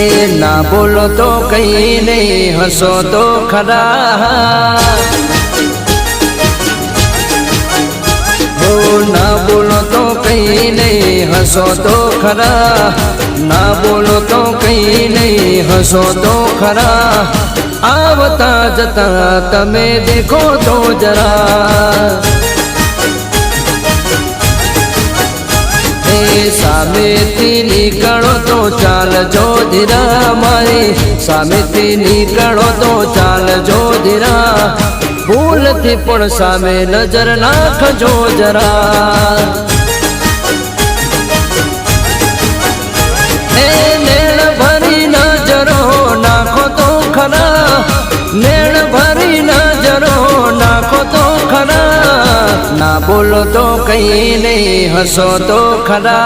ना बोलो तो कहीं नहीं, हंसो तो खरा। हो ना बोलो तो कहीं नहीं, हंसो तो खरा। ना बोलो तो कहीं नहीं, हंसो तो खरा। आवता जता तमे देखो तो जरा। सामेथी निकलो तो चाल जो धीरा, मारी सामेथी निकलो तो चाल जो धीरा। भूल थी पण सामे नजर नाखजो जरा। नेण भरी नजरो नाखो तो खरा, नेण भरी नजरो नाखो तो खरा। ना बोलो तो कहीं नहीं, हंसो तो खरा।